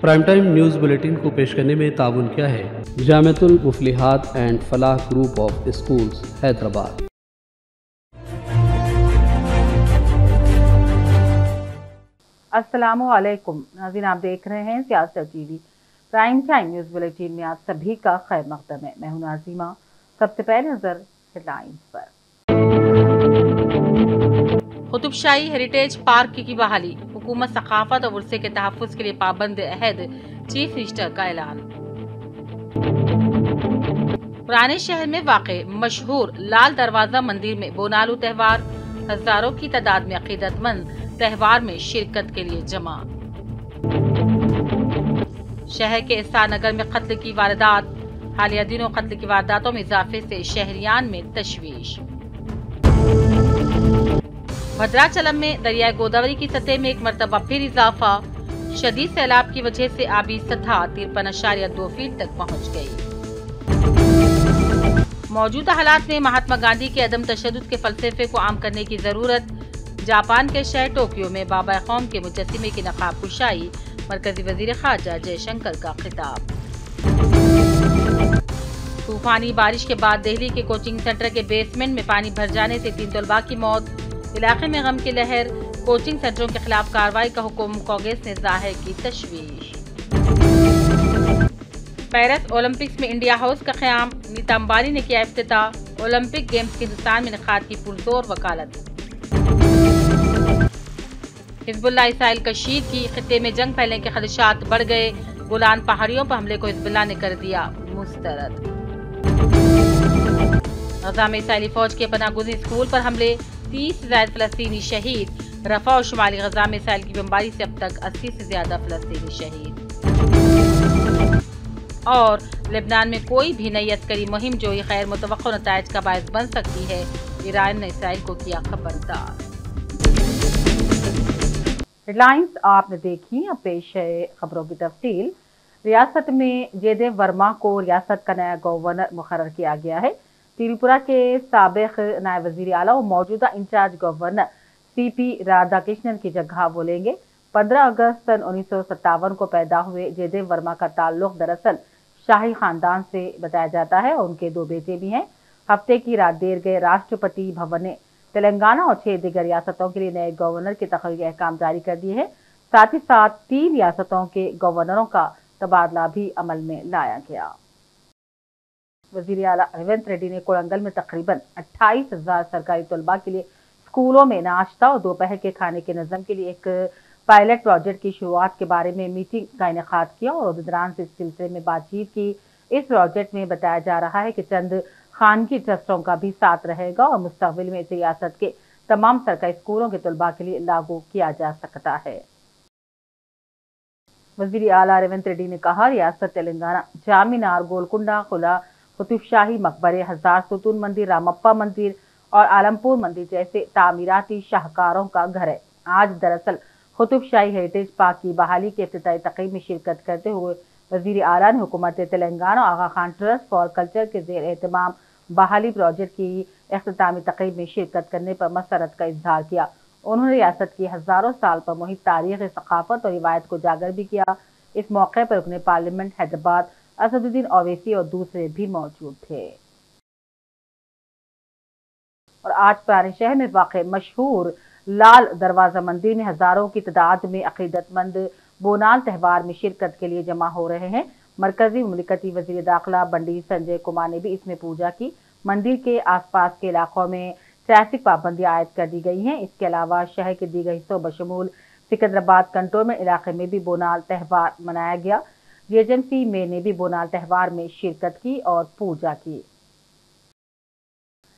Prime time news bulletin को पेश करने में ताउन किया है Jamiatul Muflihat and Falah group of schools Hyderabad. अस्सलामु अलैकुम नाज़रीन, आप देख रहे हैं Siasat TV prime time news bulletin में आप सभी का खैर मकदम है। मैं हूं नाज़िमा। सबसे पहले नजर हेडलाइंस पर। कुतुबशाही हेरिटेज पार्क की बहाली, हुकूमत सकाफत और वर्से के तहफ़्फ़ुज़ के लिए पाबंद अहद, चीफ मिनिस्टर का ऐलान। पुराने शहर में वाक़े मशहूर लाल दरवाजा मंदिर में बोनालू त्यौहार, हजारों की तादाद में अकीदतमंद त्यौहार में शिरकत के लिए जमा। शहर के एहसान नगर में कत्ल की वारदात, हालिया दिनों कत्ल की वारदातों में इजाफे से शहरियान में तशवीश। भद्राचलम में दरियाए गोदावरी की सतह में एक मरतबा फिर इजाफा, शदीद सैलाब की वजह से आबी सतह 53.2 फीट तक पहुँच गई। मौजूदा हालात में महात्मा गांधी के अदम तशद्दुद के फलसफे को आम करने की जरूरत, जापान के शहर टोक्यो में बाबा कौम के मुजस्सिमे की नकाब कुशाई, मरकजी वजीर खारजा जयशंकर का खिताब। तूफानी बारिश के बाद दिल्ली के कोचिंग सेंटर के बेसमेंट में पानी भर जाने से 3 तलबा की मौत, इलाके में गम की लहर, कोचिंग सेंटरों के खिलाफ कार्रवाई का हुक्म, कांग्रेस ने जाहिर की तशवीश। पेरिस ओलंपिक्स में इंडिया हाउस का क़याम, नीता अंबानी ने किया इफ्तिताह, ओलंपिक गेम्स के हिंदुस्तान में इनेकाद की पुरजोर वकालत। हिजबुल्लाह इसराइल कशीर की, खित्ते में जंग फैलने के खदशात बढ़ गए, गोलान पहाड़ियों पर हमले को हिजबुल्लाह ने कर दिया मुस्तरद। गजा में इसराइली फौज के पनाहगुज़ीन स्कूल पर हमले, 30 से ज्यादा फलस्तीनी शहीद, रफा और शुमाली गजा में इसराइल की बमबारी से अब तक 80 से ज्यादा फलस्तीनी शहीद। और लेबनान में कोई भी नई अस्करी मुहिम जो ये गैर मुतवक्को नताइज का बायस बन सकती है, ईरान ने इसराइल को किया खबरदार। हेडलाइंस आपने देखी, अब पेश है खबरों की तफसील। रियासत में जयदेव वर्मा को रियासत का नया गवर्नर मुकर्रर किया गया है। त्रिपुरा के साबिक नायब वजीर आला और मौजूदा इंचार्ज गवर्नर CP राधाकृष्णन की जगह वो लेंगे। 15 अगस्त सन 1957 को पैदा हुए जयदेव वर्मा का ताल्लुक दरअसल शाही खानदान से बताया जाता है और उनके 2 बेटे भी हैं। हफ्ते की रात देर गए राष्ट्रपति भवन ने तेलंगाना और 6 दीगर रियासतों के लिए नए गवर्नर की तकरीरी अहकाम जारी कर दिए हैं। साथ ही साथ 3 रियासतों के गवर्नरों का तबादला भी अमल में लाया गया। वजीर आला रेवंत रेड्डी ने कोरंगल में तकरीबन 28,000 सरकारी तलबा के लिए स्कूलों में नाश्ता और दोपहर के खाने के नज़म के लिए एक पायलट प्रोजेक्ट की शुरुआत के बारे में मीटिंग का इनेकाद किया और उहदेदारान से इस सिलसिले में बातचीत की। इस प्रोजेक्ट में बताया जा रहा है कि चंद खानगी ट्रस्टों का भी साथ रहेगा और मुस्तकबिल में इसे रियासत के तमाम सरकारी स्कूलों के तलबा के लिए लागू किया जा सकता है। वजीर आला रेवंत रेड्डी ने कहा, रियासत तेलंगाना चामीनार, गोलकुंडा किला, कुतुबशाही मकबरे, हजार सुतून मंदिर, रामप्पा मंदिर और आलमपुर मंदिर जैसे तामीराती शाहकारों का घर है। आज दरअसल कुतुबशाही हेरिटेज पार्क की बहाली के इफ्तिताई तकरीब में शिरकत करते हुए वजीर आला ने हुकूमत तेलंगाना और आगा खान ट्रस्ट फॉर कल्चर के ज़ेर एहतमाम बहाली प्रोजेक्ट की इख्तितामी तकरीब में शिरकत करने पर मसरत का इजहार किया। उन्होंने रियासत की हजारों साल पर मुहित तारीख, सकाफत और रिवायत को उजागर भी किया। इस मौके पर रुकने पार्लियामेंट हैदराबाद असदुद्दीन ओवैसी और दूसरे भी मौजूद थे। और आज पुराने शहर में वाक़े मशहूर लाल दरवाजा मंदिर में हजारों की तादाद में अकीदतमंद बोनाल त्यौहार में शिरकत के लिए जमा हो रहे हैं। मरकजी मुमलिकती वजीर दाखिला बंडी संजय कुमार ने भी इसमें पूजा की। मंदिर के आसपास के इलाकों में ट्रैफिक पाबंदियां आयद कर दी गई हैं। इसके अलावा शहर के दीगर हिस्सों बशमूल सिकंदराबाद कंटोनमेंट इलाके में भी बोनाल त्यौहार मनाया गया। GHMC में ने भी बोनाल त्यौहार में शिरकत की और पूजा की।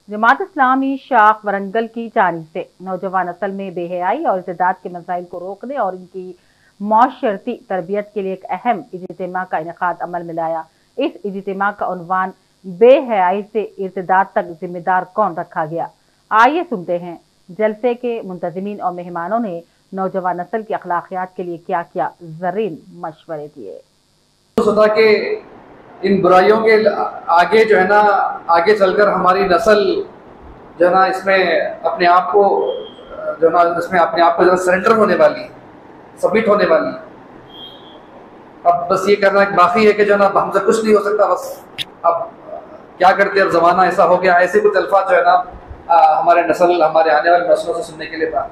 जमात इस्लामी शाख वरंगल की जानिब से नौजवान नस्ल में बेहयाई और इर्तिदाद के मसाइल को रोकने और इनकी मौशरती तरबियत के लिए एक अहम इज्तिमा का इनेकाद अमल में लाया। इस इज्तिमा का उन्वान बेहयाई से इर्तिदाद तक जिम्मेदार कौन रखा गया। आइए सुनते हैं जलसे के मुंतजिमीन और मेहमानों ने नौजवान नस्ल की अखलाकियात के लिए क्या क्या ज़रीन मशवरे दिए। सतह के इन बुराइयों के आगे जो है ना, आगे चलकर हमारी नस्ल जो है ना इसमें अपने आप को जो ना इसमें अपने आप को जो सरेंडर होने वाली, सबमिट होने वाली। अब बस ये करना बाकी है कि जो है ना हमसे कुछ नहीं हो सकता, बस अब क्या करते, अब ज़माना ऐसा हो गया। ऐसे कुछ अल्फाज जो है ना हमारे हमारे आने वाले नस्लों से सुनने के लिए था।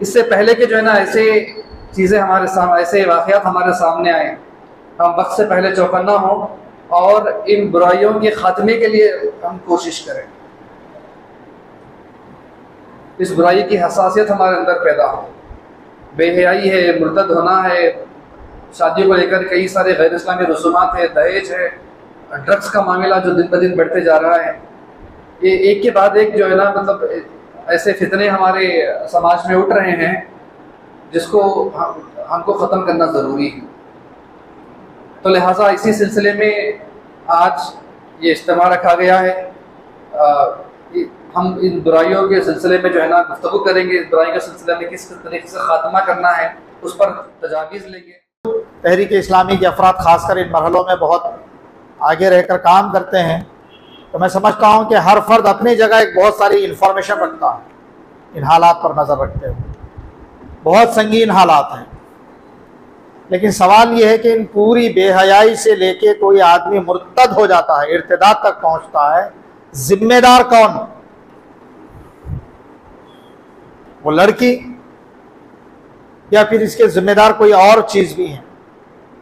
इससे पहले कि जो है ना ऐसे चीज़ें हमारे सामने, ऐसे वाक़यात हमारे सामने आए, हम वक्त से पहले चौकन्ना हों और इन बुराइयों के ख़ात्मे के लिए हम कोशिश करें। इस बुराई की हसासियत हमारे अंदर पैदा हो। बेहयाई है, मुर्तद होना है, शादियों को लेकर कई सारे गैर इस्लामी रसूमात है, दहेज है, ड्रग्स का मामला जो दिन ब दिन बढ़ते जा रहा है, ये एक के बाद एक जो है ना मतलब ऐसे फितने हमारे समाज में उठ रहे हैं जिसको हमको ख़त्म करना ज़रूरी है। तो लिहाजा इसी सिलसिले में आज ये इज्तिमा रखा गया है। हम इन बुराइयों के सिलसिले में जो है ना गुफ्तगू करेंगे, इस बुराई के सिलसिले में किस तरीके से ख़ात्मा करना है उस पर तजावीज़ लेंगे। तहरीक इस्लामी के अफराद खासकर इन मरहलों में बहुत आगे रहकर काम करते हैं, तो मैं समझता हूँ कि हर फर्द अपनी जगह एक बहुत सारी इंफॉर्मेशन रखता है। इन हालात पर नज़र रखते हुए बहुत संगीन हालात हैं, लेकिन सवाल ये है कि इन पूरी बेहयाई से लेके कोई आदमी मुर्तद हो जाता है, इर्तिदाद तक पहुँचता है, जिम्मेदार कौन? वो लड़की या फिर इसके जिम्मेदार कोई और चीज़ भी है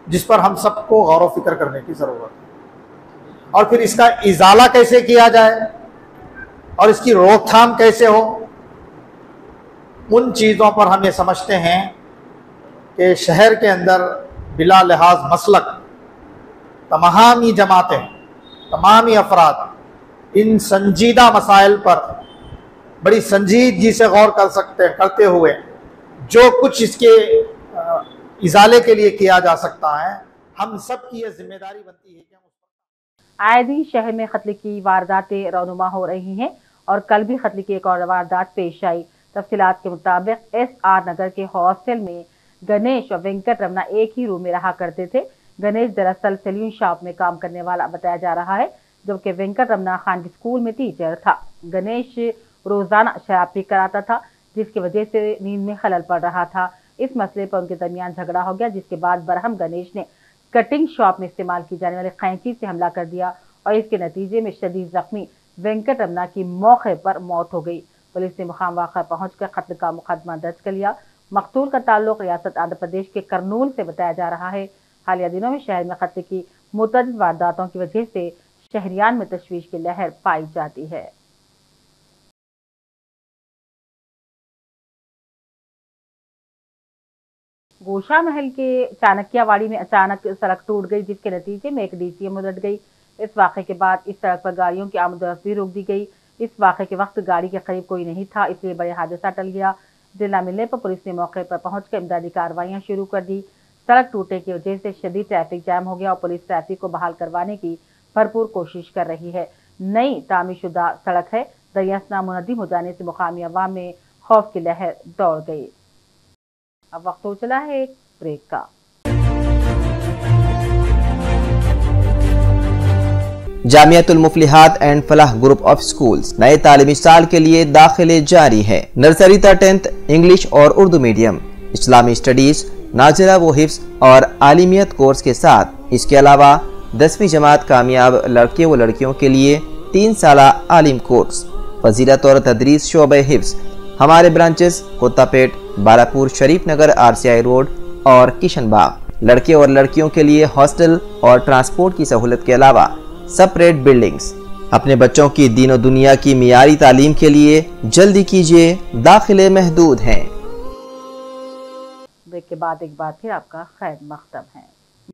जिस पर हम सबको गौर व फिक्र करने की ज़रूरत है। और फिर इसका इजाला कैसे किया जाए और इसकी रोकथाम कैसे हो, उन चीज़ों पर हम ये समझते हैं कि शहर के अंदर बिला लिहाज मसलक तमामी जमातें, तमामी अफराद इन संजीदा मसाइल पर बड़ी संजीदगी से गौर करते हुए जो कुछ इसके इजाले के लिए किया जा सकता है, हम सब की ये जिम्मेदारी बनती है कि हम आए दिन शहर में कत्ल की वारदातें रौनुमा हो रही हैं और कल भी कत्ल की एक और वारदात पेश आई। तफसीलात के मुताबिक SR नगर के हॉस्टल में गणेश और वेंकट रमना एक ही रूम में रहा करते थे। गणेश दरअसल सैलून शॉप में काम करने वाला बताया जा रहा है, जबकि वेंकट रमना खानगी स्कूल में टीचर था। गणेश रोजाना शराब पी कर आता था, जिसकी वजह से नींद में खलल पड़ रहा था। इस मसले पर उनके दरमियान झगड़ा हो गया, जिसके बाद बरहम गणेश ने कटिंग शॉप में इस्तेमाल की जाने वाली कैंची से हमला कर दिया और इसके नतीजे में शदीद जख्मी वेंकट रमना की मौके पर मौत हो गई। पुलिस ने मुकाम वाक़ा पहुंचकर कत्ल का मुकदमा दर्ज कर लिया। मकतूल का ताल्लुक रियासत आंध्र प्रदेश के करनूल से बताया जा रहा है। हालिया दिनों में शहर में कत्ल की मुतअद्दिद वारदातों की वजह से शहरियान में तशवीश की लहर पाई जाती है। गोशा महल के चाणक्यवाड़ी में अचानक सड़क टूट गई, जिसके नतीजे में एक DCM उलट गई। इस वाक़े के बाद इस सड़क पर गाड़ियों की आमद-ओ-रफ्त भी रोक दी गई। इस वाक़े के वक्त गाड़ी के करीब कोई नहीं था, इसलिए बड़े हादसा टल गया। जिला मिलने पर पुलिस ने मौके पर पहुंचकर इमदादी कार्रवाइयां शुरू कर दी। सड़क टूटने की वजह से शदीद ट्रैफिक जैम हो गया और पुलिस ट्रैफिक को बहाल करवाने की भरपूर कोशिश कर रही है। नई तामीरशुदा सड़क है, दरियासना मुनद्दिम हो जाने से मुकामी अवाम में खौफ की लहर दौड़ गई। अब वक्त हो चला है एक ब्रेक का। Jamiatul Muflihat and Falah group of schools नए तालीमी साल के लिए दाखिले जारी है। नर्सरी तक 10th इंग्लिश और उर्दू मीडियम, इस्लामी स्टडीज, नाज़िला व हिफ्ज़ और आलिमियत कोर्स के साथ इसके अलावा 10वीं जमात कामयाब लड़के व लड़कियों के लिए 3 साला आलिम कोर्स, फजीलत और तदरीस शोबे हिफ्ज़। हमारे ब्रांचेस कोत्तापेट, बालापुर, शरीफ नगर, RCI रोड और किशनबाग। लड़के और लड़कियों के लिए हॉस्टल और ट्रांसपोर्ट की सहूलत के अलावा सेपरेट बिल्डिंग्स। अपने बच्चों की दीनों दुनिया की मियारी तालीम के लिए जल्दी कीजिए, दाखिले महदूद हैं। ब्रेक के बाद एक बार फिर आपका खैर मकदम है।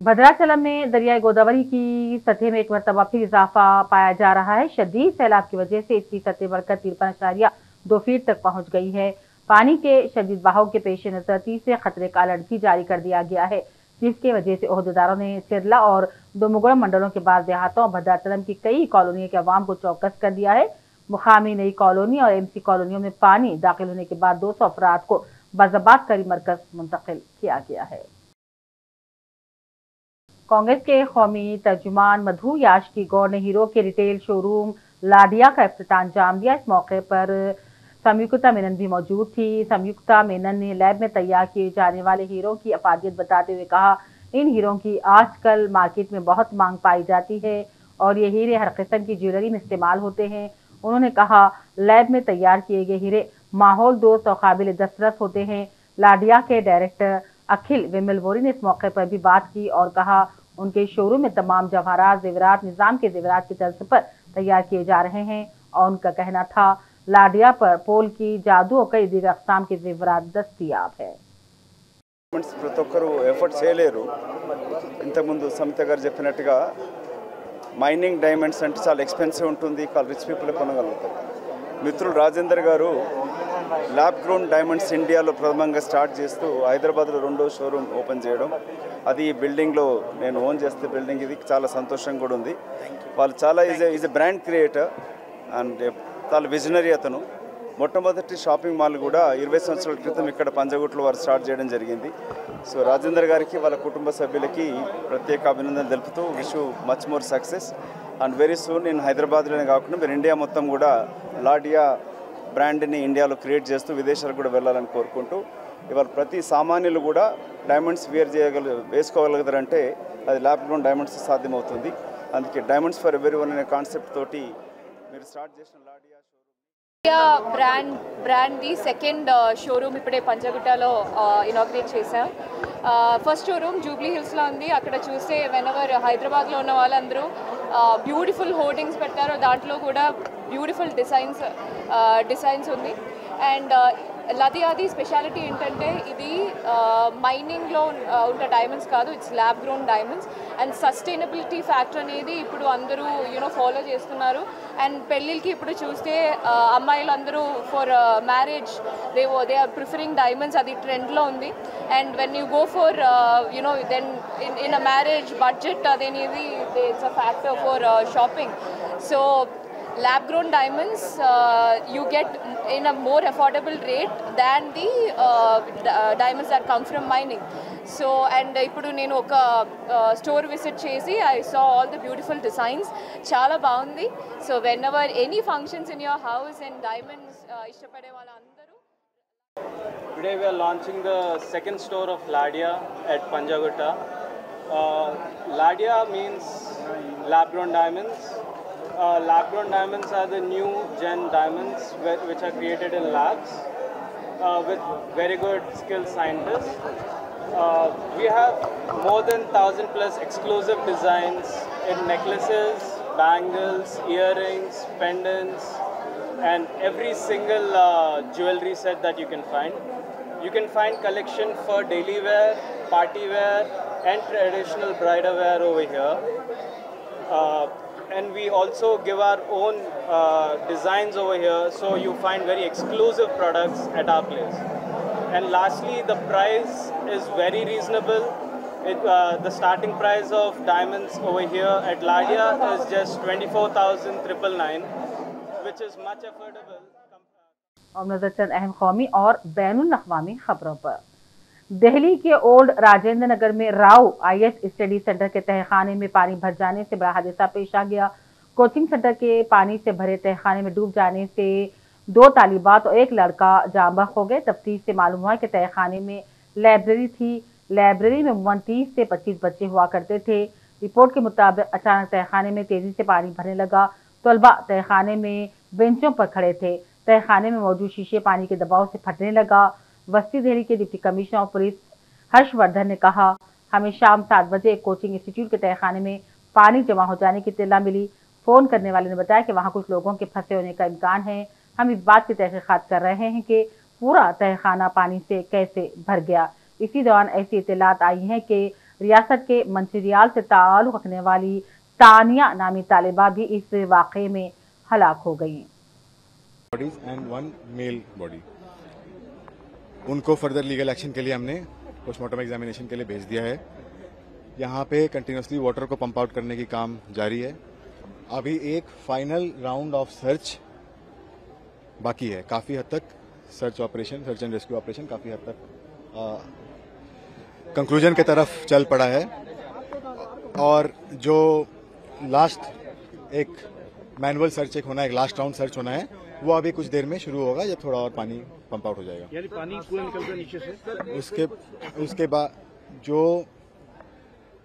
भद्राचलम में दरियाई गोदावरी की सतह में एक मरतबा फिर इजाफा पाया जा रहा है। शदीद सैलाब की वजह से इसकी सतह बढ़कर 53.2 फीट तक पहुंच गई है। पानी के शदीद बहाव के पेश नजर तीसरे खतरे का अलर्ट भी जारी कर दिया गया है, जिसकी वजह से ओहदेदारों ने सिरला और दोमुगुड़ा मंडलों के बाद देहातों और भद्राचलम की कई कॉलोनियों के अवाम को चौकस कर दिया है। मुकामी नई कॉलोनी और MC कॉलोनियों में पानी दाखिल होने के बाद 200 अफराद को बाज़ाबात करी मरकज मुंतकिल किया गया है। कांग्रेस के कौमी तर्जुमान मधु याशकी गौर ने हीरो के रिटेल शोरूम लाडिया का इफ्तिताह अंजाम दिया। इस मौके पर संयुक्ता मेनन भी मौजूद थी। संयुक्ता मेनन ने लैब में तैयार किए जाने वाले हीरो की अफादियत बताते हुए कहा, इन हीरों की आजकल मार्केट में बहुत मांग पाई जाती है और ये हीरे हर किस्म की ज्वेलरी में इस्तेमाल होते हैं। उन्होंने कहा, लैब में तैयार किए गए हीरे माहौल दोस्त और काबिल दस्तरस होते हैं। लाडिया के डायरेक्टर अखिल विमलवोरी ने इस मौके पर भी बात की और कहा, उनके शोरूम में तमाम जवाहरात जेवरात निजाम के जेवरात की तर्ज पर तैयार किए जा रहे हैं और उनका कहना था, लाडिया पर पोल की जादू और कई दीगर अक़साम के जेवरात दस्तयाब है। ప్రతి ఒక్కరు ఎఫర్ట్ చేయలేరు. ఇంతకుముందు సమిత గారు చెప్పినట్టుగా మైనింగ్ డైమండ్స్ అంటే చాలా ఎక్స్పెన్సివ్ ఉంటుంది, రిచ్ పీపుల్ కొనగలుగుతారు. మిత్రులు రాజేందర్ గారు ల్యాబ్ గ్రోన్ డైమండ్స్ ఇండియాలో ప్రథమంగా స్టార్ట్ చేస్తూ హైదరాబాద్లో 2వ షోరూమ్ ఓపెన్ చేయడం, అది ఈ బిల్డింగ్లో నేను ఓన్ చేస్తే బిల్డింగ్ ఇది చాలా సంతోషంగా కూడా ఉంది. వాళ్ళు చాలా is a brand creator and చాలా విజనరీ. అతను మొట్టమొదటి షాపింగ్ మాల్ కూడా 20 సంవత్సరాల క్రితం ఇక్కడ పంజగుట్లో వారు స్టార్ట్ చేయడం జరిగింది. సో రాజేందర్ గారికి వాళ్ళ కుటుంబ సభ్యులకి ప్రత్యేక అభినందనలు తెలుపుతూ wish much more success and very soon నేను హైదరాబాద్లోనే కాకుండా మీరు ఇండియా మొత్తం కూడా లాడియా బ్రాండ్ని ఇండియాలో క్రియేట్ చేస్తూ విదేశాలకు కూడా వెళ్ళాలని కోరుకుంటూ, ఇవాళ ప్రతి సామాన్యులు కూడా డైమండ్స్ వేసుకోగలుగుతారంటే అది ల్యాబ్ గ్రోన్ డైమండ్స్ సాధ్యమవుతుంది. అందుకే డైమండ్స్ ఫర్ ఎవరీ వన్ అనే కాన్సెప్ట్ తోటి మీరు స్టార్ట్ చేసిన లాడియా బ్రాండ్ ది సెకండ్ షోరూమ్ ఇప్పుడే పంజగుట్టలో ఇనాగ్రేట్ చేశాం. ఫస్ట్ షోరూమ్ జూబ్లీ హిల్స్లో ఉంది. అక్కడ చూస్తే వెనెవర్ హైదరాబాద్లో ఉన్న వాళ్ళందరూ బ్యూటిఫుల్ హోర్డింగ్స్ పెట్టారు, దాంట్లో కూడా బ్యూటిఫుల్ డిజైన్స్ ఉంది. అండ్ లాడియాది స్పెషాలిటీ ఏంటంటే ఇది మైనింగ్లో ఉన్న డైమండ్స్ కాదు, it's lab grown diamonds. And sustainability factor అనేది ఇప్పుడు అందరూ ఫాలో చేస్తున్నారు. అండ్ పెళ్ళిళ్ళకి ఇప్పుడు చూస్తే అమ్మాయిలు అందరూ for marriage they are preferring diamonds, అది ట్రెండ్లో ఉంది. And when you go for then in a marriage budget అదేనేది it's a factor for shopping. So lab grown diamonds you get in a more affordable rate than the diamonds that come from mining. So and ippudu nenu oka store visit chesi I saw all the beautiful designs, chaala baagundi. So whenever any functions in your house and diamonds ishtapade valla andaru. Today we are launching the second store of Ladia at Panjagutta. Ladia means lab grown diamonds. Lab grown diamonds are the new gen diamonds which are created in labs with very good skilled scientists. We have more than 1,000 plus exclusive designs in necklaces, bangles, earrings, pendants, and every single jewelry set that you can find. You can find collection for daily wear, party wear, and traditional bridal wear over here. And we also give our own designs over here, so you find very exclusive products at our place. And lastly, the price is very reasonable. The starting price of diamonds over here at Ladia is just 24,999, which is much affordable. और नजर चंद अहम कौमी और बैनुल अक़वामी खबरों पर। दिल्ली के old Rajendra Nagar में Rao IS study centre के तहखाने में पानी भर जाने से बड़ा हादसा पेश आ गया। कोचिंग सेंटर के पानी से भरे तहखाने में डूब जाने से 2 तालिबात और 1 लड़का जाँ बहक हो गए। तफ्तीश से मालूम हुआ कि तहखाने में लाइब्रेरी थी। लाइब्रेरी में अमूमन 30 से 25 बच्चे हुआ करते थे। रिपोर्ट के मुताबिक अचानक तहखाने में तेजी से पानी भरने लगा। तलबा तहखाने में बेंचों पर खड़े थे। तहखाने में मौजूद शीशे पानी के दबाव से फटने लगा। वस्ती दिल्ली के deputy commissioner of police Harshvardhan ने कहा, हमें शाम 7 बजे एक कोचिंग इंस्टीट्यूट के तहखाने में पानी जमा हो जाने की इत्तला मिली। फोन करने वाले ने बताया कि वहां कुछ लोगों के फंसे होने का इम्कान है। हम इस बात की तहकीकात कर रहे हैं कि पूरा तहखाना पानी से कैसे भर गया। इसी दौरान ऐसी इत्तलात आई है कि रियासत के मंचिरियाल से ताल्लुक रखने वाली तानिया नामी तालिबा भी इस वाक़े में हलाक हो गई। एंड 1 मेल बॉडी, उनको फर्दर लीगल एक्शन के लिए हमने पोस्टमार्टम एग्जामिनेशन के लिए भेज दिया है। यहाँ पे कंटिन्यूसली वाटर को पंप आउट करने की काम जारी है। अभी एक फाइनल राउंड ऑफ सर्च बाकी है। काफी हद तक सर्च एंड रेस्क्यू ऑपरेशन काफी हद तक कंक्लूजन की तरफ चल पड़ा है। और जो लास्ट एक मैनुअल सर्च एक होना है, एक लास्ट राउंड सर्च होना है, वो अभी कुछ देर में शुरू होगा जब थोड़ा और पानी पंप आउट हो जाएगा। यानी पानी पूरा निकल कर नीचे से उसके बाद जो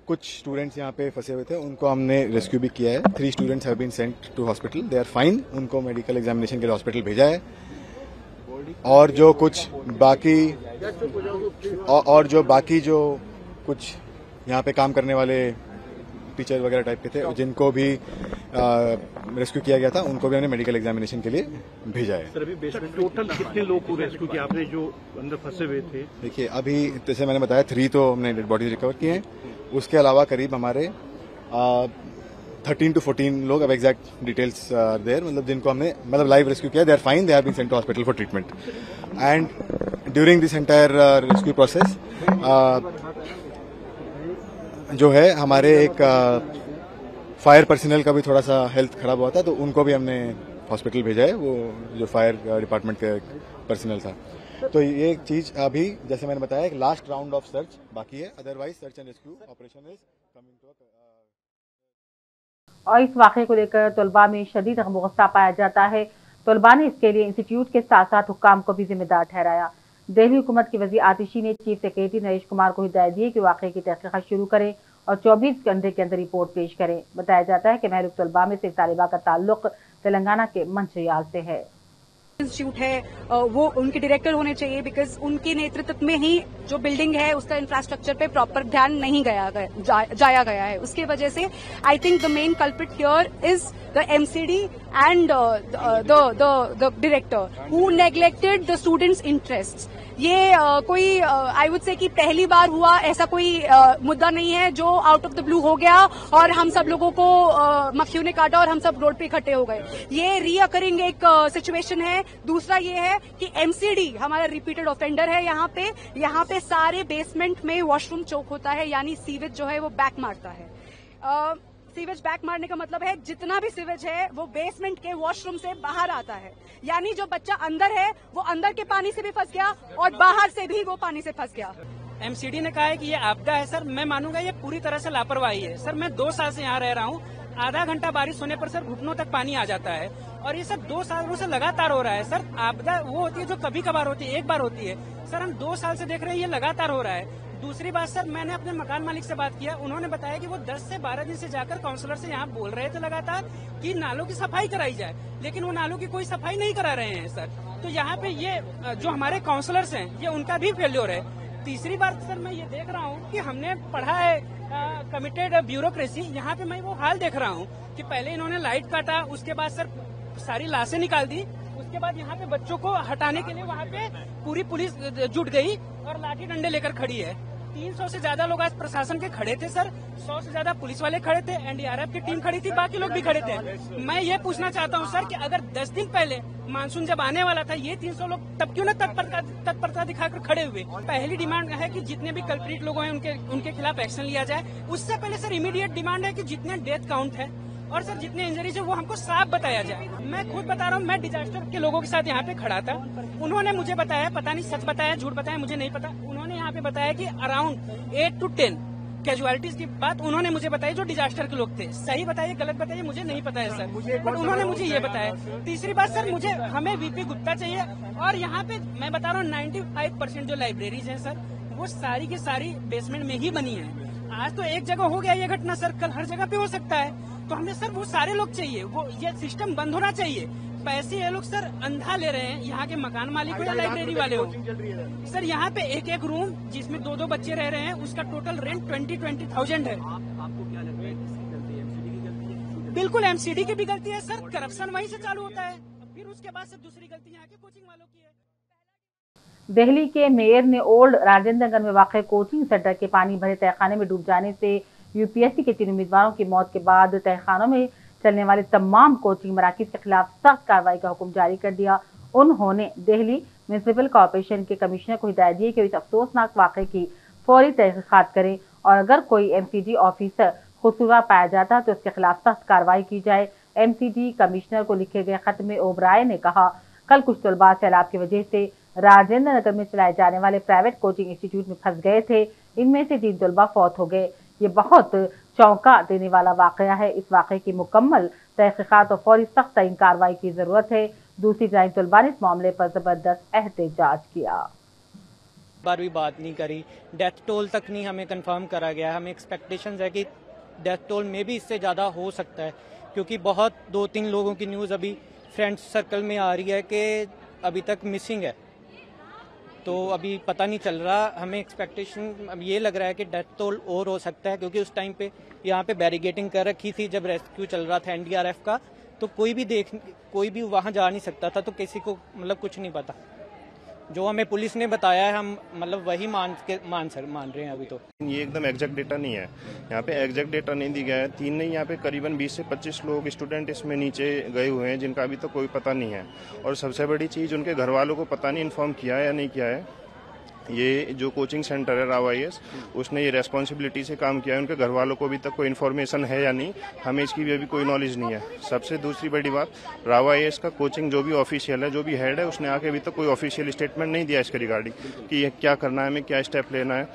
कुछ स्टूडेंट्स यहाँ पे फंसे हुए थे, उनको हमने रेस्क्यू भी किया है। 3 students have been sent to hospital, they are fine. उनको मेडिकल एग्जामिनेशन के लिए हॉस्पिटल भेजा है। और जो बाकी जो कुछ यहाँ पे काम करने वाले टीचर वगैरह टाइप के थे, जिनको भी रेस्क्यू किया गया था, उनको भी हमने मेडिकल एग्जामिनेशन के लिए भेजा है। सर, अभी बेसमेंट टोटल कितने लोग को रेस्क्यू किया आपने जो अंदर फंसे हुए थे? देखिए, अभी जैसे मैंने बताया 3 तो हमने डेड बॉडीज रिकवर किए हैं। उसके अलावा करीब हमारे 13 to 14 लोग, अब एग्जैक्ट डिटेल्स देयर, मतलब जिनको हमने लाइव रेस्क्यू किया, they are fine, they have been sent to hospital for treatment. And during this entire rescue process जो है, हमारे एक फायर पर्सनल का भी थोड़ा सा हेल्थ खराब हुआ था, तो उनको भी हमने हॉस्पिटल भेजा है, वो जो फायर डिपार्टमेंट का पर्सनल था। तो ये एक चीज अभी जैसे मैंने बताया, एक लास्ट राउंड ऑफ सर्च बाकी है, otherwise search and rescue operation is coming to. और इस वाक़े को लेकर तलबा में शदीद गुस्सा पाया जाता है। तलबा ने इसके लिए इंस्टीट्यूट के साथ साथ हुक्काम को भी जिम्मेदार ठहराया। दिल्ली हुकूमत की वज़ीर आतिशी ने चीफ सेक्रेटरी नरेश कुमार को हिदायत दी कि वाक़े की तहक़ीक़ात शुरू करें और 24 घंटे के अंदर रिपोर्ट पेश करें। बताया जाता है कि महरूक तलबा में से तालिबा का ताल्लुक तेलंगाना के मंचियाल से है। इंस्टीट्यूट है वो उनके डायरेक्टर होने चाहिए, बिकॉज उनके नेतृत्व में ही जो बिल्डिंग है उसका इंफ्रास्ट्रक्चर पे प्रॉपर ध्यान नहीं जाया गया है। उसकी वजह से I think the main culprit here is the MCD and the director who neglected the students interest. ये कोई आई वुड से कि पहली बार हुआ, ऐसा कोई मुद्दा नहीं है जो आउट ऑफ द ब्लू हो गया और हम सब लोगों को मक्खियों ने काटा और हम सब रोड पे इकट्ठे हो गए। ये रीअकरिंग एक सिचुएशन है। दूसरा ये है कि एमसीडी हमारा रिपीटेड ऑफेंडर है। यहाँ पे सारे बेसमेंट में वॉशरूम चौक होता है, यानी सीवेज जो है वो बैक मारता है। सीवेज बैक मारने का मतलब है जितना भी सीवेज है वो बेसमेंट के वॉशरूम से बाहर आता है, यानी जो बच्चा अंदर है वो अंदर के पानी से भी फंस गया और बाहर से भी वो पानी से फंस गया। एमसीडी ने कहा है कि ये आपदा है। सर, मैं मानूंगा ये पूरी तरह से लापरवाही है। सर, मैं 2 साल से यहाँ रह रहा हूँ। आधा घंटा बारिश होने पर सर घुटनों तक पानी आ जाता है और ये सर 2 सालों से लगातार हो रहा है। सर, आपदा वो होती है जो कभी कभार होती है, एक बार होती है। सर, हम 2 साल से देख रहे हैं ये लगातार हो रहा है। दूसरी बात सर, मैंने अपने मकान मालिक से बात किया, उन्होंने बताया कि वो 10 से 12 दिन से जाकर काउंसलर से यहाँ बोल रहे थे लगातार कि नालों की सफाई कराई जाए, लेकिन वो नालों की कोई सफाई नहीं करा रहे हैं सर। तो यहाँ पे ये जो हमारे काउंसलर्स हैं ये उनका भी फेल्योर है। तीसरी बात सर, मैं ये देख रहा हूँ कि हमने पढ़ा है कमिटेड ब्यूरोक्रेसी। यहाँ पे मैं वो हाल देख रहा हूँ कि पहले इन्होंने लाइट काटा, उसके बाद सर सारी लाशें निकाल दी, उसके बाद यहाँ पे बच्चों को हटाने के लिए वहाँ पे पूरी पुलिस जुट गई और लाठी डंडे लेकर खड़ी है। 300 से ज्यादा लोग आज प्रशासन के खड़े थे सर, 100 से ज्यादा पुलिस वाले खड़े थे, एनडीआरएफ की टीम खड़ी थी, बाकी लोग भी खड़े थे। मैं ये पूछना चाहता हूँ सर कि अगर 10 दिन पहले मानसून जब आने वाला था, ये 300 लोग तब क्यों न तत्परता दिखाकर खड़े हुए। पहली डिमांड है कि जितने भी कल्प्रिट लोग हैं उनके खिलाफ एक्शन लिया जाए। उससे पहले सर इमीडिएट डिमांड है कि जितने डेथ काउंट है और सर जितने इंजरीज है वो हमको साफ बताया जाए। मैं खुद बता रहा हूँ, मैं डिजास्टर के लोगों के साथ यहाँ पे खड़ा था, उन्होंने मुझे बताया, पता नहीं सच बताया झूठ बताया मुझे नहीं पता, उन्होंने यहाँ पे बताया कि अराउंड 8 to 10 कैजुअलिटीज की बात उन्होंने मुझे बताई जो डिजास्टर के लोग थे। सही बताइए गलत बताइए मुझे नहीं पता है सर, बट उन्होंने मुझे ये बताया। तीसरी बात सर, हमें वीपी गुप्ता चाहिए और यहाँ पे मैं बता रहा हूँ 95% जो लाइब्रेरीज है सर वो सारी की सारी बेसमेंट में ही बनी है। आज तो एक जगह हो गया ये घटना सर, कल हर जगह पे हो सकता है। तो हमें सर वो सारे लोग चाहिए, वो ये सिस्टम बंद होना चाहिए। पैसे ये लोग सर अंधा ले रहे हैं, यहाँ के मकान मालिक हो या लाइब्रेरी वाले हो। सर यहाँ पे एक रूम जिसमें 2-2 बच्चे रह रहे हैं उसका टोटल रेंट 20,000 है। आपको क्या लगता है किसकी गलती है? एमसीडी की गलती है? बिल्कुल एमसीडी की भी गलती है सर, करप्शन वहीं से चालू होता है, फिर उसके बाद सर दूसरी गलती यहाँ के कोचिंग वालों की है। दिल्ली के मेयर ने ओल्ड राजेंद्र नगर में वाक़ कोचिंग सेंटर के पानी भरे तहखाने में डूब जाने से यूपीएससी के 3 उम्मीदवारों की मौत के बाद तहखानों में चलने वाले तमाम कोचिंग मराकज़ के खिलाफ सख्त कार्रवाई का हुक्म जारी कर दिया। उन्होंने दिल्ली म्यूनिसिपल कॉर्पोरेशन के कमिश्नर को हिदायत दी कि इस अफसोसनाक वाक़े की फौरी तहक़ीक़ात करें और अगर कोई एमसीडी ऑफिसर कसूरवार पाया जाता तो उसके खिलाफ सख्त कार्रवाई की जाए। एमसीडी कमिश्नर को लिखे गए खत में ओबराय ने कहा, कल कुछ तलबा सैलाब की वजह से राजेंद्र नगर में चलाए जाने वाले प्राइवेट कोचिंग इंस्टीट्यूट में फंस गए थे। इनमें से 3 तलबा फौत हो गए। ये बहुत चौंका देने वाला वाक़या है। इस वाक़े की मुकम्मल तहक़ीक़ात और फौरी सख्त तरीन कार्रवाई की ज़रूरत है। दूसरी जानिब तलबा ने इस मामले पर ज़बरदस्त एहतजाज किया। बार भी बात नहीं करी, डेथ टोल तक नहीं हमें कंफर्म करा गया। हमें एक्सपेक्टेशंस है कि डेथ टोल में भी इससे ज़्यादा हो सकता है, क्योंकि बहुत 2-3 लोगों की न्यूज़ अभी फ्रेंड्स सर्कल में आ रही है कि अभी तक मिसिंग है, तो अभी पता नहीं चल रहा। हमें एक्सपेक्टेशन अब ये लग रहा है कि डेथ टोल और हो सकता है, क्योंकि उस टाइम पे यहाँ पे बैरिगेटिंग कर रखी थी जब रेस्क्यू चल रहा था एनडीआरएफ का, तो कोई भी वहाँ जा नहीं सकता था, तो किसी को मतलब कुछ नहीं पता। जो हमें पुलिस ने बताया है हम मतलब वही मान रहे हैं अभी। तो ये एकदम एग्जैक्ट डेटा नहीं है, यहाँ पे एग्जैक्ट डेटा नहीं दी गया है। 3 नहीं, यहाँ पे करीबन 20 से 25 लोग स्टूडेंट इसमें नीचे गए हुए हैं जिनका अभी तक कोई पता नहीं है। और सबसे बड़ी चीज़, उनके घर वालों को पता नहीं इन्फॉर्म किया है या नहीं किया है। ये जो कोचिंग सेंटर है राव IAS, उसने ये रेस्पॉन्सिबिलिटी से काम किया है। उनके घर वालों को अभी तक कोई इन्फॉर्मेशन है या नहीं, हमें इसकी भी अभी कोई नॉलेज नहीं है। सबसे दूसरी बड़ी बात, राव IAS का कोचिंग जो भी ऑफिशियल है, जो भी हेड है, उसने आके अभी तक कोई ऑफिशियल स्टेटमेंट नहीं दिया इसके रिगार्डिंग कि ये क्या करना है, हमें क्या स्टेप लेना है।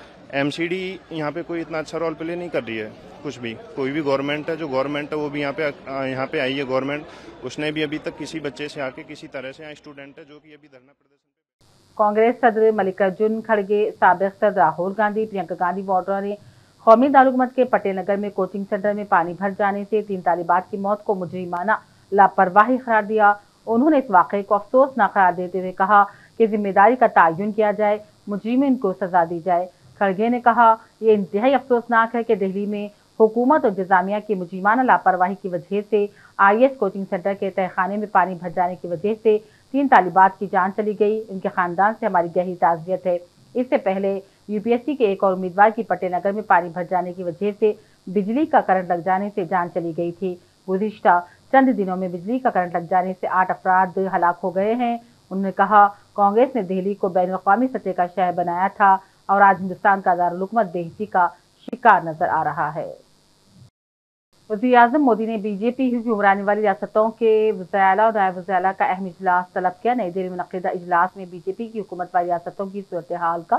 MCD यहाँ पे कोई इतना अच्छा रोल प्ले नहीं कर रही है कुछ भी। कोई भी गवर्नमेंट है, जो गवर्नमेंट है वो भी यहाँ पे आई है गवर्नमेंट, उसने भी अभी तक किसी बच्चे से आके किसी तरह से, यहाँ स्टूडेंट है जो कि अभी धरना प्रदर्शन। कांग्रेस सदर मल्लिकार्जुन खड़गे, साबिक सदर राहुल गांधी, प्रियंका गांधी वाड्रा ने कौमी दारुगुमत के पटेल नगर में कोचिंग सेंटर में पानी भर जाने से 3 तालिबात की मौत को मुजरिमाना लापरवाही करार दिया। उन्होंने इस वाक़े को अफसोसनाक करार देते हुए कहा कि जिम्मेदारी का तयन किया जाए, मुजरिमीन को सजा दी जाए। खड़गे ने कहा, ये इंतहाई अफसोसनाक है कि दिल्ली में हुकूमत और इंतजामिया की मुजरिमाना लापरवाही की वजह से IAS कोचिंग सेंटर के तहखाने में पानी भर जाने की वजह से 3 तालिबात की जान चली गई। उनके खानदान से हमारी गहरी ताज़ियत है। इससे पहले UPSC के एक और उम्मीदवार की पटेल नगर में पानी भर जाने की वजह से बिजली का करंट लग जाने से जान चली गई थी। गुज़िश्ता चंद दिनों में बिजली का करंट लग जाने से 8 अफराद हलाक हो गए हैं। उन्होंने कहा, कांग्रेस ने दिल्ली को बैनुल-अक़वामी सतह का शहर बनाया था और आज हिंदुस्तान का दारुल-हुकूमत बेइज्जती का शिकार नजर आ रहा है। वज़ीर-ए-आज़म मोदी ने बीजेपी की हुक्मरानी वाली रियासतों के वज़ीर-ए-आला और नायब वज़ीर-ए-आला का अहम इजलास तलब किया। नई दिल्ली में मुनक़िदा इजलास में बीजेपी की हुकूमत वाली रियासतों की सूरत हाल का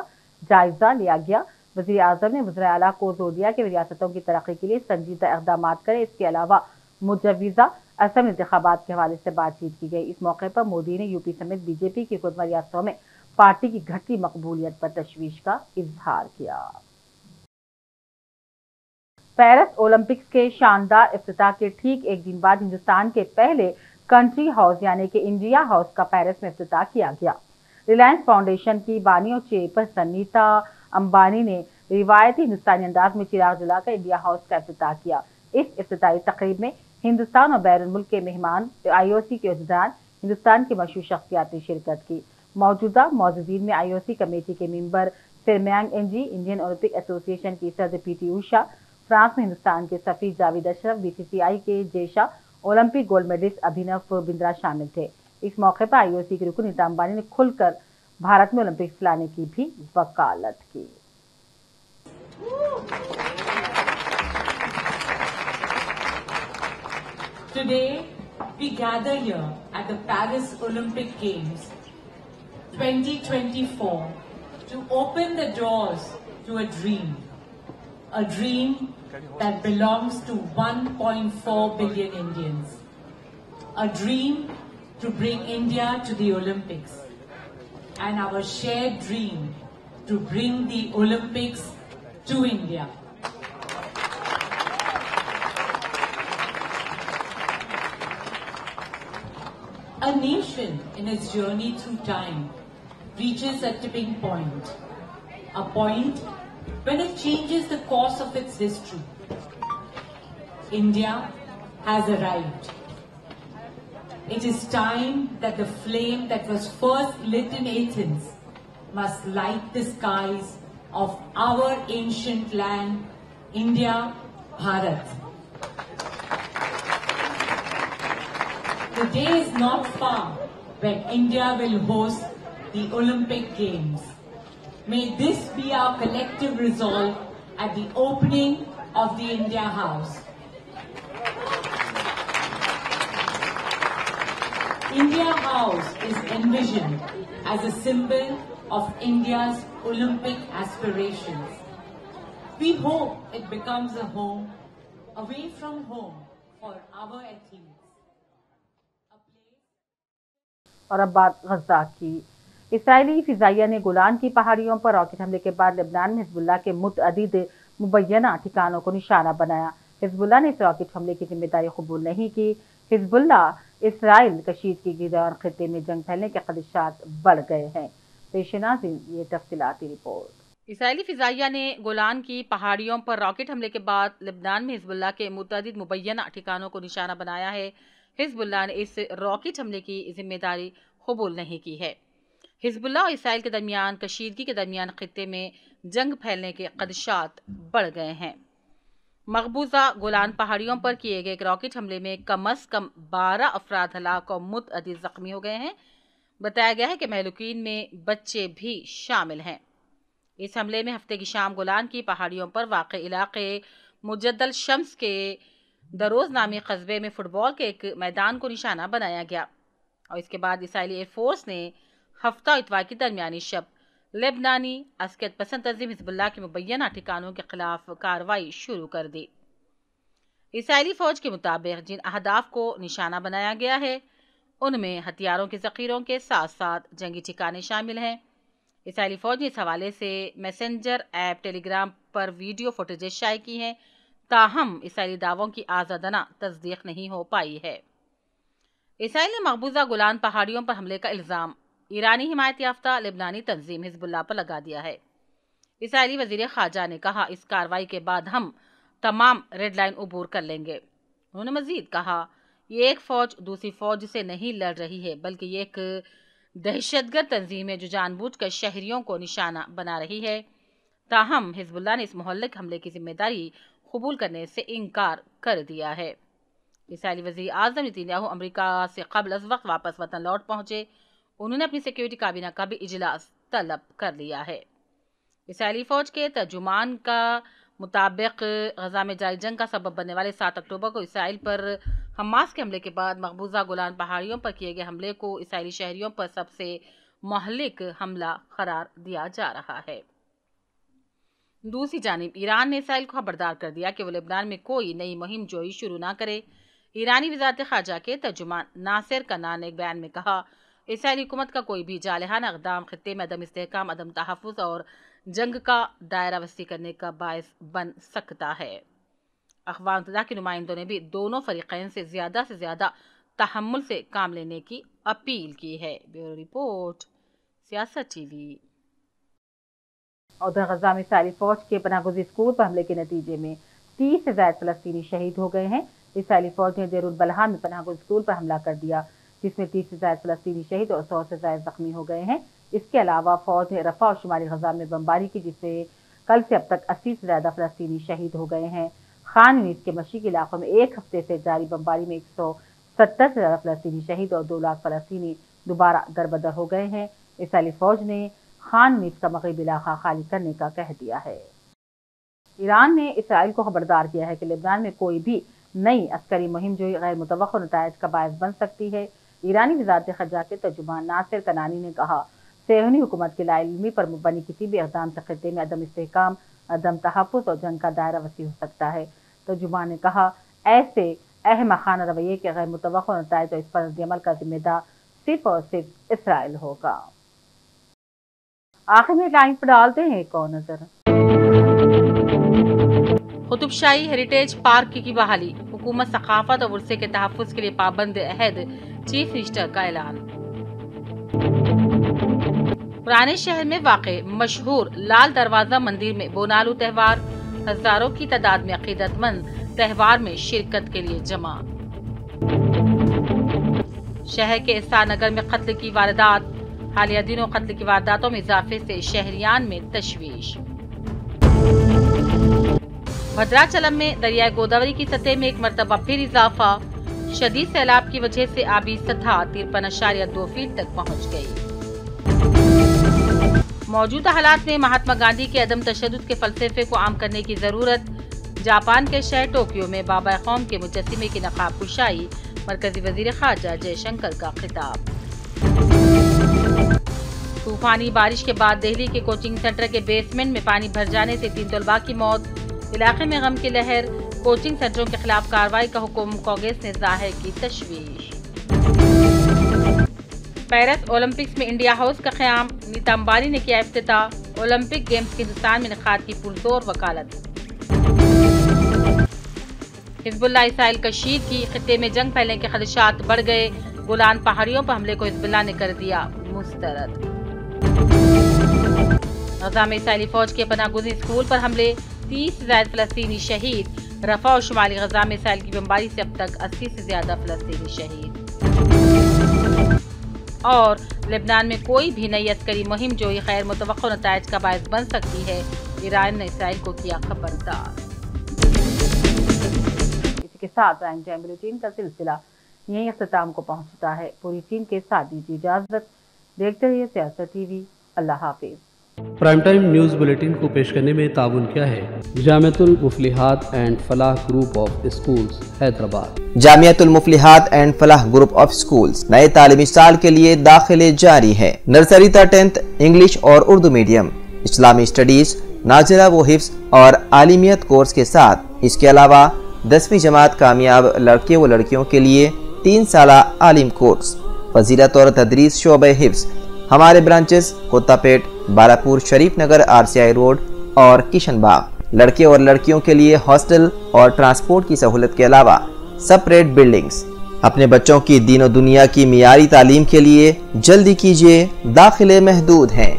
जायजा लिया गया। वज़ीर-ए-आज़म ने वज़ीर-ए-आला को जोर दिया कि रियासतों की तरक्की के लिए संजीदा इक़दाम करें। इसके अलावा मुजव्विज़ा असम इंतखाबात के हवाले से बातचीत की गई। इस मौके पर मोदी ने यूपी समेत बीजेपी की हुकूमत वाली रियासतों में पार्टी की घटती मकबूलियत पर तशवीश का इजहार किया। पेरिस ओलंपिक्स के शानदार इफ्तिताह के ठीक एक दिन बाद हिंदुस्तान के पहले कंट्री हाउस यानी कि इंडिया हाउस का पेरिस में इफ्तिताह किया गया। रिलायंस फाउंडेशन की बानी और चेयरपर्सन नीता अंबानी ने रिवायती हिंदुस्तानी अंदाज में चिराग जलाकर इंडिया हाउस का इफ्तिताह किया। इस इफ्तिताही तकरीब में हिंदुस्तान और बैरून मुल्क के मेहमान, IOC के उहदेदार, हिंदुस्तान की मशहूर शख्सियात ने शिरकत की। मौजूदा मौजूदीन में IOC कमेटी के member Ser Miang Ng, Indian Olympic Association की सदर PT ऊषा, फ्रांस में हिंदुस्तान के सफीर जावेद अशरफ, BCCI के जेशा, Olympic gold medallist Abhinav Bindra शामिल थे। इस मौके पर IOC के रुकन नीता अंबानी ने खुलकर भारत में ओलंपिक्स लाने की भी वकालत की। Today we gather here at the Paris Olympic Games 2024 to open the doors to a dream that belongs to 1.4 billion Indians, a dream to bring India to the Olympics, and our shared dream to bring the Olympics to India. A nation in its journey through time reaches a tipping point, a point when it changes the course of its history. India has arrived. It is time that the flame that was first lit in Athens must light the skies of our ancient land, India, Bharat. The day is not far when India will host the Olympic Games. May this be our collective resolve at the opening of the India House. India House is envisioned as a symbol of India's Olympic aspirations. We hope it becomes a home away from home for our athletes. और अब बात गजा की। Israeli फिजाइया ने Golan की पहाड़ियों पर rocket हमले के बाद लेबनान में हिजबुल्लाह के मुतअद्दिद मुबैना ठिकानों को निशाना बनाया। हिजबुल्लाह ने इस रॉकेट हमले की जिम्मेदारी कबूल नहीं की। हिजबुल्लाह इसराइल कशीदगी के दौरान खित्ते में जंग फैलने के खदशात बढ़ गए हैं। पेशनाज़ीन ये तफसीलाती रिपोर्ट। इसराइली फिजाइया ने गोलान की पहाड़ियों पर रॉकेट हमले के बाद लेबनान में हिजबुल्लाह के मुतअद्दिद मुबैना ठिकानों को निशाना बनाया है। हिजबुल्लाह ने इस रॉकेट हमले की जिम्मेदारी कबूल नहीं की है। हिजबुल्लाह और इसराइल के दरमियान कशीदगी के दरमियान खित्ते में जंग फैलने के खदशात बढ़ गए हैं। मकबूजा गोलान पहाड़ियों पर किए गए एक रॉकेट हमले में कम अज कम 12 अफराद हलाक और मुतअद्दिद जख्मी हो गए हैं। बताया गया है कि महलूकीन में बच्चे भी शामिल हैं। इस हमले में हफ्ते की शाम गोलान की पहाड़ियों पर वाक़े इलाके मुजद्दल शम्स के दरोज नामी कस्बे में फुटबॉल के एक मैदान को निशाना बनाया गया और इसके बाद इसराइली एयरफोर्स ने हफ्ता इतवार की दरमियानी शब लेबनानी अस्कियत पसंद तंजीम हिजबुल्लाह के मुबैना ठिकानों के खिलाफ कार्रवाई शुरू कर दी। इसराइली फौज के मुताबिक जिन अहदाफ को निशाना बनाया गया है उनमें हथियारों के ज़ख़ीरों के साथ साथ जंगी ठिकाने शामिल हैं। इसराइली फौज ने इस हवाले से मैसेंजर ऐप टेलीग्राम पर वीडियो फुटेजेस शाये की हैं, ताहम इसराइली दावों की आज़ादाना तस्दीक नहीं हो पाई है। इसराइल ने मकबूजा गोलान पहाड़ियों पर हमले का इल्ज़ाम ईरानी हिमायत याफ्ता लेबनानी तंजीम हिजबुल्लाह पर लगा दिया है। इसराइली वज़ीर ख़ारजा ने कहा, इस कार्रवाई के बाद हम तमाम रेड लाइन अबूर कर लेंगे। उन्होंने मज़ीद कहा, ये एक फ़ौज दूसरी फ़ौज से नहीं लड़ रही है, बल्कि ये एक दहशतगर्द तंजीम है जो जानबूझकर शहरियों को निशाना बना रही है। ताहम हिजबुल्लाह ने इस मोहल्लिक हमले की जिम्मेदारी कबूल करने से इनकार कर दिया है। इसराइली वज़ीर आज़म नेतन्याहू अमेरिका से कबल अज़ वक्त वापस वतन लौट पहुंचे। उन्होंने अपनी सिक्योरिटी काबीना का भी इजलास तलब कर लिया है। इसराइली फ़ौज के तर्जुमान का मुताबिक गजा में जारी जंग का सबब बनने वाले 7 अक्टूबर को इसराइल पर हमास के हमले के बाद मकबूजा गोलान पहाड़ियों पर किए गए हमले को इसराइली शहरियों पर सबसे महलिक हमला करार दिया जा रहा है। दूसरी जानिब ईरान ने इसराइल को खबरदार कर दिया कि वो लेबनान में कोई नई मुहिम जोई शुरू ना करे। ईरानी वज़ारत ख़ारजा के तर्जुमान नासिर कनान ने एक बयान में कहा, इसराइली हुकूमत का कोई भी जालिहाना इक़दाम खित्ते में अदम इस्तेहकाम, अदम तहफ़्फ़ुज़ और जंग का दायरा वसी करने का बायस बन सकता है। अक़वाम मुत्तहिदा के नुमाइंदों ने भी दोनों फ़रीक़ैन से ज़्यादा तहम्मुल से काम लेने की अपील की है। ब्यूरो रिपोर्ट, सियासत टीवी। उधर गजा में इसराइली फ़ौज के पनाहगुज़ी स्कूल पर हमले के नतीजे में 30 से ज़ायद फ़लस्तीनी शहीद हो गए हैं। इसराइली फ़ौज ने देरुल बलहा में पनाहगुज़ी स्कूल पर हमला कर दिया, जिसमें 30 से ज़ायद फ़लस्तीनी शहीद और 100 से ज़ायद ज़ख्मी हो गए हैं। इसके अलावा फ़ौज ने रफ़ा और शुमाली गजा में बमबारी की, जिससे कल से अब तक 80 से ज़्यादा फ़लस्तीनी शहीद हो गए हैं। खान यूनिस के मशरिक़ी इलाक़ों में एक हफ्ते से जारी बमबारी में 170 से ज़्यादा फ़लस्तीनी शहीद और 2 लाख फ़लस्तीनी दोबारा दरबदर हो गए हैं। इसराइली फ़ौज ने खान यूनिस का मग़रिबी इलाक़ा खाली करने का कह दिया है। ईरान ने इसराइल को खबरदार किया है कि लेबनान में कोई भी नई अस्करी मुहिम जो गैर मुतवक्किअ नताइज का बायस बन सकती है। ईरानी वज़ारत ख़ारजा के तर्जुमान नासिर कनानी ने कहा, सेहूनी हुकूमत के लाइल्मी पर मुबनी किसी भी इक़दाम से खित्ते में अदम इस्तेहकाम, अदम तहफ़्फ़ुज़ और जंग का दायरा वसी हो सकता है। तर्जुमान ने कहा, ऐसे अहमखाना रवैये के गैर मुतवक्किअ नताइज और इस पर रद्द-ए-अमल का जिम्मेदार सिर्फ और सिर्फ इसराइल होगा। आखिर में लाइन पर डालते हैं एक और नजर। कुतुबशाही हेरिटेज पार्क की बहाली, हुकूमत सकाफत और वर्से के तहफ़्फ़ुज़ के लिए पाबंद अहद, चीफ मिनिस्टर का ऐलान। पुराने शहर में वाक़े मशहूर लाल दरवाजा मंदिर में बोनालू त्यौहार, हजारों की तादाद में अकीदतमंद त्यौहार में शिरकत के लिए जमा। शहर के एहसान नगर में कत्ल की वारदात, हालिया दिनों कत्ल की वारदातों में इजाफे से शहरियान में तशवीश। भद्राचलम में दरियाए गोदावरी की सतह में एक मरतबा फिर इजाफा, शदीद सैलाब की वजह से आबी सतह 53.2 फीट तक पहुँच गई। मौजूदा हालात में महात्मा गांधी के अदम तशद्दुद के फलसफे को आम करने की जरूरत। जापान के शहर टोक्यो में बाबा कौम के मुजस्समे की नकाब कुशाई, मरकजी वजीर खारजा जयशंकर का खिताब। तूफानी बारिश के बाद दिल्ली के कोचिंग सेंटर के बेसमेंट में पानी भर जाने से 3 तलबा की मौत, इलाके में गम की लहर। कोचिंग सेंटरों के खिलाफ कार्रवाई का हुक्म, कांग्रेस ने जाहिर की तशवीश। पेरिस ओलंपिक्स में इंडिया हाउस का क़याम, नीता अंबानी ने किया इफ्तिताह। ओलंपिक गेम्स के हिंदुस्तान में इनेकाद की पुरजोर वकालत। हिजबुल्लाह इसराइल कशीद की, खित्ते में जंग फैलने के खदशात बढ़ गए। गोलान पहाड़ियों पर हमले को हिजबुल्लाह ने कर दिया मुस्तरद। गजा में इसराइली फौज के पनाहगुज़ीन स्कूल पर हमले, 30 से ज़ायद फलस्तीनी शहीद। रफा और शुमाली गजा में इसराइल की बमबारी से अब तक 80 से ज्यादा फलस्तीनी शहीद। और लेबनान में कोई भी नई अस्करी मुहिम जो ये खैर मुतवक्को नताइज का बायस बन सकती है, ईरान ने इसराइल को किया खबरदार। इसी के साथ प्राइम टाइम बुलेटिन का सिलसिला यहीं अख्ताम को पहुंचता है। पूरी टीम के साथ दीजिए इजाजत। देखते रहिए सियासत टीवी। अल्लाह हाफिज। प्राइम टाइम न्यूज़ बुलेटिन को पेश करने में ताउन किया है Jamiatul Muflihat and Falah group of schools Hyderabad. Jamiatul Muflihat and Falah group of schools नए तालीमी साल के लिए दाखिले जारी है। नर्सरी तक 10th इंग्लिश और उर्दू मीडियम, इस्लामी स्टडीज, नाजिला व हिफ्ज और आलिमियत कोर्स के साथ इसके अलावा 10वीं जमात कामयाब लड़के व लड़कियों के लिए 3 साला आलिम कोर्स, फजीलत और तदरीस शोबे हिफ्ज। हमारे ब्रांचेस कोत्तापेट, बालापुर, शरीफ नगर, RCI रोड और किशनबाग। लड़के और लड़कियों के लिए हॉस्टल और ट्रांसपोर्ट की सहूलत के अलावा सेपरेट बिल्डिंग्स। अपने बच्चों की दीन और दुनिया की मियारी तालीम के लिए जल्दी कीजिए, दाखिले महदूद हैं।